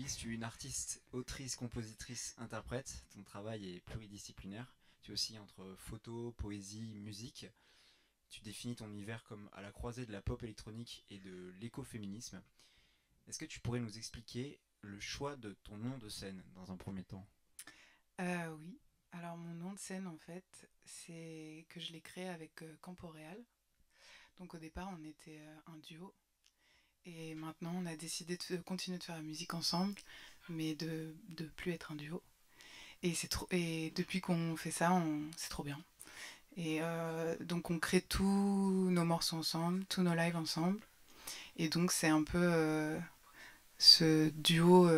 Louise, tu es une artiste, autrice, compositrice, interprète. Ton travail est pluridisciplinaire. Tu oscilles entre photo, poésie, musique. Tu définis ton univers comme à la croisée de la pop électronique et de l'écoféminisme. Est-ce que tu pourrais nous expliquer le choix de ton nom de scène dans un premier temps? Oui. Alors mon nom de scène en fait, c'est que je l'ai créé avec Camporéal. Donc au départ on était un duo et maintenant on a décidé de continuer de faire la musique ensemble, mais de plus être un duo. Et depuis qu'on fait ça, c'est trop bien. Et donc on crée tous nos morceaux ensemble, tous nos lives ensemble. Et donc c'est un peu ce duo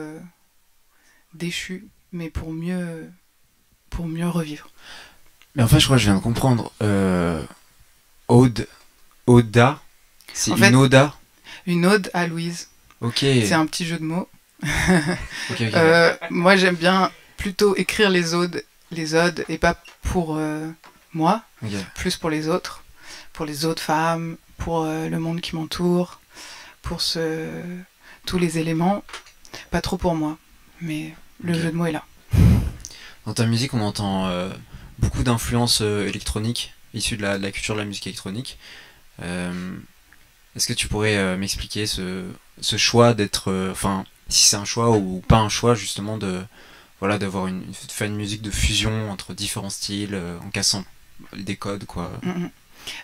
déchu, mais pour mieux revivre. Mais en fait, je crois que je viens de comprendre. Ode, Oda, c'est En une fait, Oda. une ode à Louise. Ok, C'est un petit jeu de mots. ok, ok. Moi, j'aime bien plutôt écrire les odes, et pas pour moi, Ok. plus pour les autres femmes, pour le monde qui m'entoure, pour tous les éléments, pas trop pour moi. Mais le Ok. jeu de mots est là. Dans ta musique, on entend beaucoup d'influences électroniques, issues de la culture de la musique électronique. Euh, Est-ce que tu pourrais m'expliquer ce choix d'être, enfin, si c'est un choix ou pas un choix justement de, voilà, d'avoir faire une musique de fusion entre différents styles, en cassant des codes, quoi. Mm -hmm.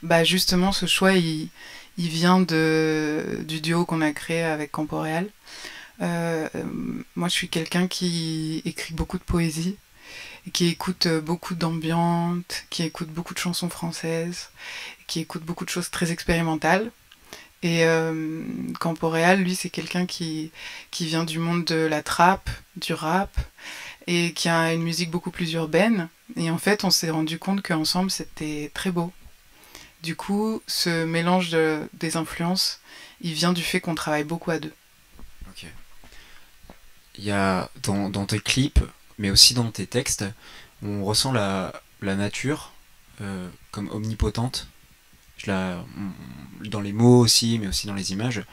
Bah justement, ce choix, il vient du duo qu'on a créé avec Camporéal. Euh, Moi, je suis quelqu'un qui écrit beaucoup de poésie, qui écoute beaucoup d'ambiantes, qui écoute beaucoup de chansons françaises, qui écoute beaucoup de choses très expérimentales. Et Camporéal, lui, c'est quelqu'un qui vient du monde de la trap, du rap, et qui a une musique beaucoup plus urbaine. Et en fait, on s'est rendu compte qu'ensemble, c'était très beau. Du coup, ce mélange des influences, il vient du fait qu'on travaille beaucoup à deux. Ok. Il y a dans tes clips, mais aussi dans tes textes, on ressent la nature comme omnipotente. Dans les mots aussi, mais aussi dans les images.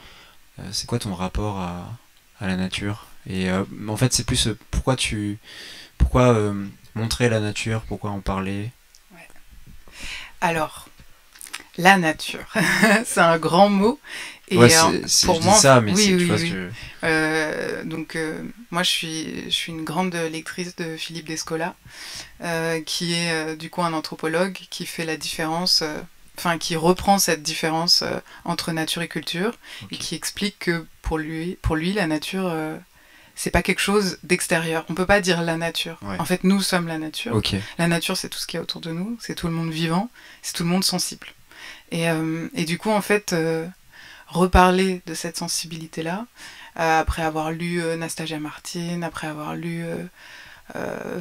C'est quoi ton rapport à la nature? Et en fait, c'est plus pourquoi montrer la nature, pourquoi en parler? Ouais. Alors, la nature, c'est un grand mot. Ouais, Et je pour dis moi, ça, mais oui, tu oui, vois ce oui. que. Donc, moi, je suis une grande lectrice de Philippe Descola, qui est du coup un anthropologue qui fait la différence, enfin, qui reprend cette différence entre nature et culture, et Ok. qui explique que pour lui la nature, c'est pas quelque chose d'extérieur. On peut pas dire la nature. Ouais. En fait, nous sommes la nature. Ok. La nature, c'est tout ce qui est autour de nous, c'est tout le monde vivant, c'est tout le monde sensible. Et du coup, en fait, reparler de cette sensibilité-là, après avoir lu Nastasia Martin, après avoir lu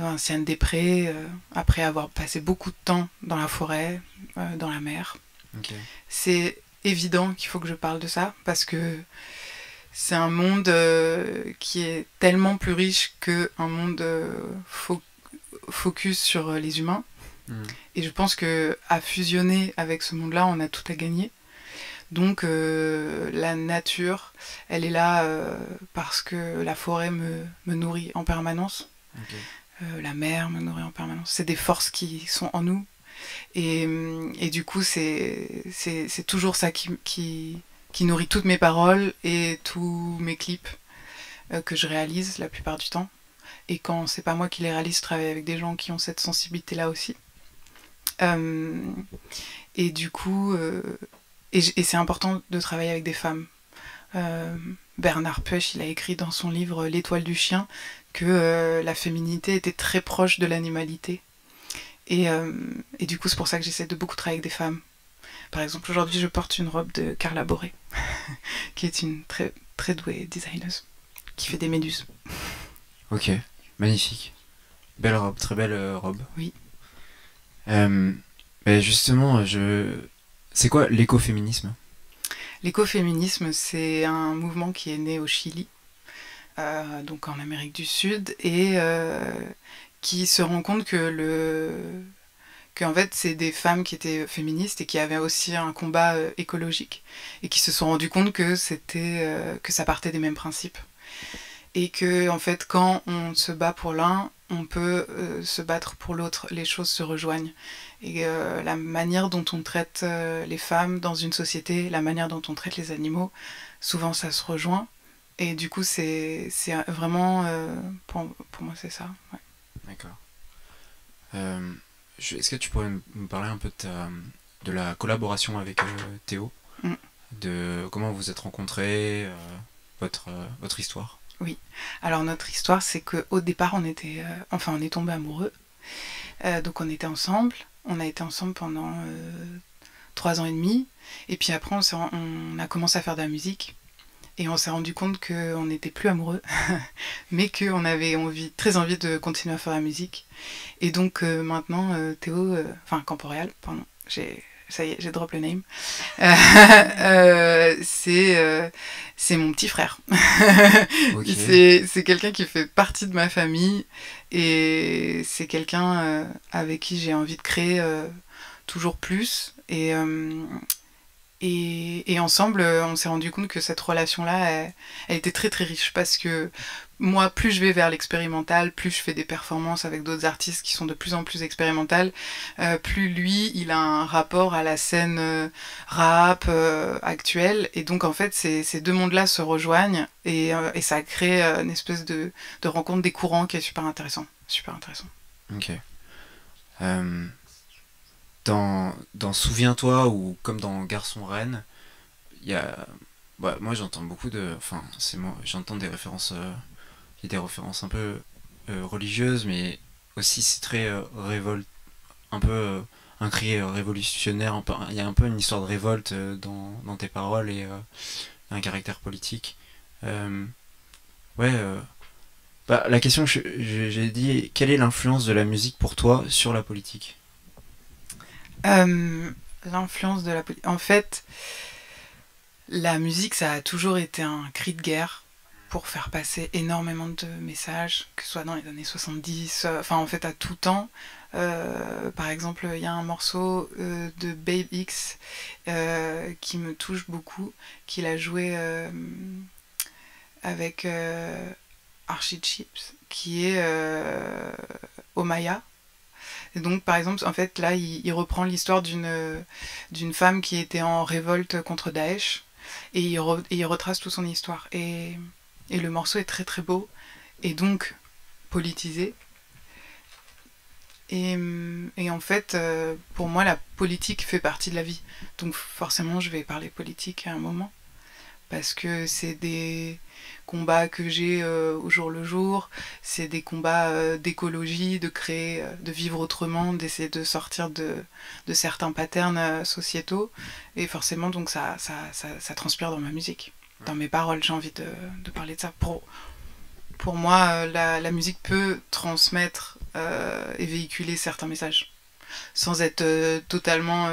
Vinciane Després, après avoir passé beaucoup de temps dans la forêt, dans la mer, Ok. c'est évident qu'il faut que je parle de ça, parce que c'est un monde qui est tellement plus riche qu'un monde focus sur les humains. Hmm. Et je pense que à fusionner avec ce monde-là, on a tout à gagner. Donc la nature, elle est là parce que la forêt me nourrit en permanence. Ok. La mer me nourrit en permanence. C'est des forces qui sont en nous. Et du coup, c'est toujours ça qui nourrit toutes mes paroles et tous mes clips que je réalise la plupart du temps. Et quand c'est pas moi qui les réalise, je travaille avec des gens qui ont cette sensibilité-là aussi. Euh, et du coup, et c'est important de travailler avec des femmes. Euh, Bernard Peuch, il a écrit dans son livre L'étoile du chien que la féminité était très proche de l'animalité. Et du coup, c'est pour ça que j'essaie de beaucoup travailler avec des femmes. Par exemple, aujourd'hui, je porte une robe de Carla Boré, qui est une très douée designeuse, qui fait des méduses. Ok. Magnifique. Belle robe, très belle robe. Oui. Euh, mais justement, c'est quoi l'écoféminisme? L'écoféminisme, c'est un mouvement qui est né au Chili, donc en Amérique du Sud, et qui se rend compte qu'en fait, c'est des femmes qui étaient féministes et qui avaient aussi un combat écologique, et qui se sont rendues compte que que ça partait des mêmes principes. et que en fait quand on se bat pour l'un, on peut se battre pour l'autre, les choses se rejoignent. Et la manière dont on traite les femmes dans une société, la manière dont on traite les animaux, souvent ça se rejoint. Et du coup, c'est vraiment, pour moi, c'est ça. Ouais. D'accord. Est-ce que tu pourrais me parler un peu de la collaboration avec Théo, de comment vous êtes rencontrés, votre histoire? Oui. Alors notre histoire, c'est qu'au départ, on est tombés amoureux. Donc on était ensemble. On a été ensemble pendant 3 ans et demi. Et puis après, on a commencé à faire de la musique. Et on s'est rendu compte qu'on n'était plus amoureux, mais qu'on avait très envie de continuer à faire la musique. Et donc maintenant, Théo, Camporéal, pardon, ça y est, j'ai drop le name. C'est mon petit frère. Okay. C'est quelqu'un qui fait partie de ma famille et c'est quelqu'un avec qui j'ai envie de créer toujours plus. Et ensemble, on s'est rendu compte que cette relation-là, elle était très très riche parce que moi, plus je vais vers l'expérimental, plus je fais des performances avec d'autres artistes qui sont de plus en plus expérimentales, plus lui, il a un rapport à la scène rap actuelle. Et donc, en fait, ces deux mondes-là se rejoignent et ça crée une espèce de rencontre des courants qui est super intéressant. Super intéressant. Ok. Dans Souviens-toi ou comme dans Garçon Reine, il y a... moi j'entends beaucoup de... Enfin, j'entends des références... Il y a des références un peu religieuses, mais aussi c'est très un peu un cri révolutionnaire. Il y a un peu une histoire de révolte dans tes paroles et un caractère politique. La question que j'ai dit, quelle est l'influence de la musique pour toi sur la politique ? L'influence de la politique... En fait, la musique, ça a toujours été un cri de guerre pour faire passer énormément de messages, que ce soit dans les années 70, en fait à tout temps. Par exemple, il y a un morceau de Babe X qui me touche beaucoup, qu'il a joué avec Archie Chips, qui est Omaya. Et donc, par exemple, en fait, là, il reprend l'histoire d'une femme qui était en révolte contre Daesh, et il retrace toute son histoire. Et le morceau est très très beau, et donc politisé. Et en fait, pour moi, la politique fait partie de la vie. Donc forcément, je vais parler politique à un moment, parce que c'est des combats que j'ai au jour le jour, c'est des combats d'écologie, de créer, de vivre autrement, d'essayer de sortir de certains patterns sociétaux, et forcément donc ça transpire dans ma musique, dans mes paroles. J'ai envie de parler de ça. Pour moi, la musique peut transmettre et véhiculer certains messages, sans être totalement...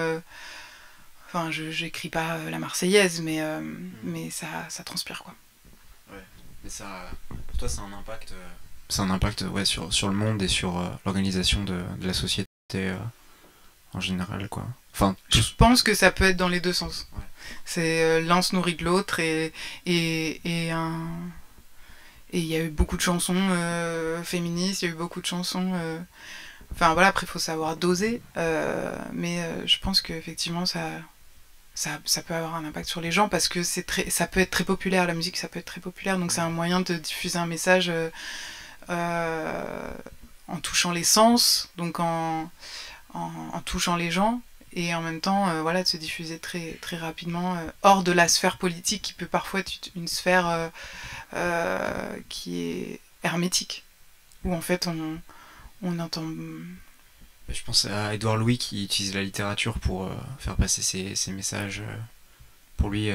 j'écris pas la Marseillaise, mais ça transpire, quoi. Ouais, mais ça, pour toi, c'est un impact... C'est un impact sur le monde et sur l'organisation de la société en général, quoi. Enfin, je pense que ça peut être dans les deux sens. Ouais. C'est l'un se nourrit de l'autre et il y a eu beaucoup de chansons féministes, il y a eu beaucoup de chansons... après, il faut savoir doser, mais je pense qu'effectivement, ça peut avoir un impact sur les gens, parce que ça peut être très populaire, la musique, ça peut être très populaire, donc c'est un moyen de diffuser un message en touchant les sens, donc en touchant les gens, et en même temps de se diffuser très, très rapidement hors de la sphère politique, qui peut parfois être une sphère qui est hermétique, où en fait on entend... Je pense à Édouard Louis qui utilise la littérature pour faire passer ses messages. Pour lui,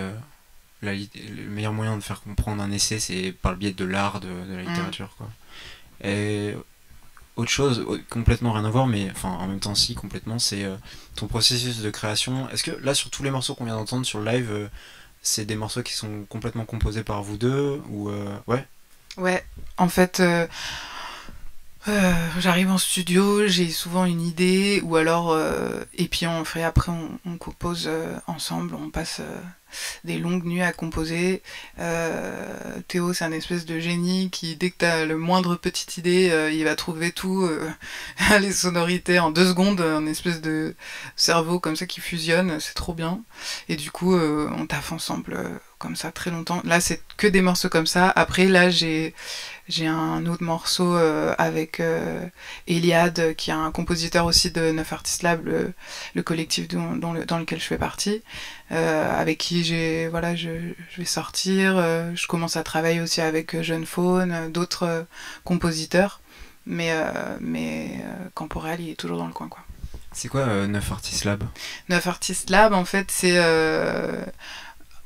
le meilleur moyen de faire comprendre un essai, c'est par le biais de l'art, de la littérature, quoi. Et autre chose, complètement rien à voir, mais en même temps si, complètement, c'est ton processus de création. Est-ce que là, sur tous les morceaux qu'on vient d'entendre sur le live, c'est des morceaux qui sont complètement composés par vous deux, ou Ouais, en fait... j'arrive en studio, j'ai souvent une idée, ou alors et puis après on compose ensemble, on passe des longues nuits à composer. Théo, c'est un espèce de génie qui, dès que t'as le moindre petite idée, il va trouver tout, les sonorités en 2 secondes, un espèce de cerveau comme ça qui fusionne, c'est trop bien. Et du coup, on taffe ensemble comme ça très longtemps. Là, c'est que des morceaux comme ça. Après, là, j'ai un autre morceau avec Eliade, qui est un compositeur aussi de Neuf Artistes Lab, le collectif dans lequel je fais partie, avec qui je vais sortir. Je commence à travailler aussi avec Jeune Faune, d'autres compositeurs, mais Camporel, il est toujours dans le coin, quoi. C'est quoi Neuf Artistes Lab? Neuf Artistes Lab, en fait, c'est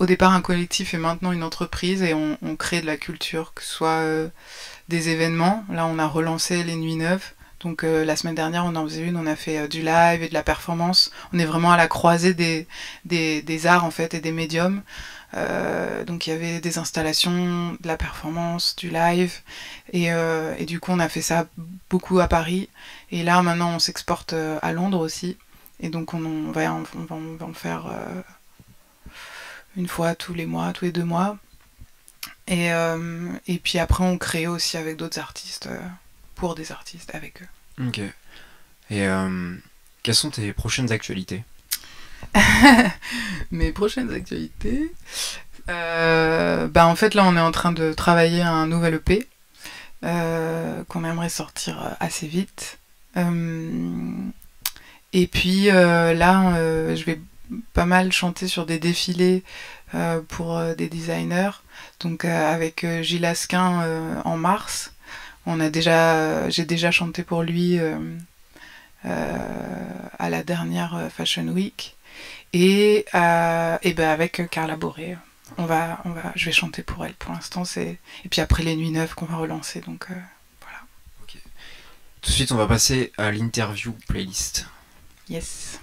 au départ un collectif et maintenant une entreprise, et on crée de la culture, que ce soit des événements. Là, on a relancé les Nuits Neuves. Donc la semaine dernière, on en faisait une, on a fait du live et de la performance. On est vraiment à la croisée des arts, en fait, et des médiums. Donc il y avait des installations, de la performance, du live, et du coup on a fait ça beaucoup à Paris. Et là maintenant on s'exporte à Londres aussi. Et donc on va en faire une fois tous les mois, tous les 2 mois. Et puis après, on crée aussi avec d'autres artistes, pour des artistes, avec eux. Ok. Et quelles sont tes prochaines actualités? Mes prochaines actualités, en fait, là, on est en train de travailler un nouvel EP qu'on aimerait sortir assez vite. Et puis là, je vais pas mal chanter sur des défilés pour des designers. Donc avec Gilles Asquin en mars. J'ai déjà chanté pour lui à la dernière Fashion Week. Et avec Carla Boré. Je vais chanter pour elle pour l'instant. Et puis après les Nuits Neuves qu'on va relancer. Donc voilà. Okay. Tout de suite, on va passer à l'interview playlist. Yes.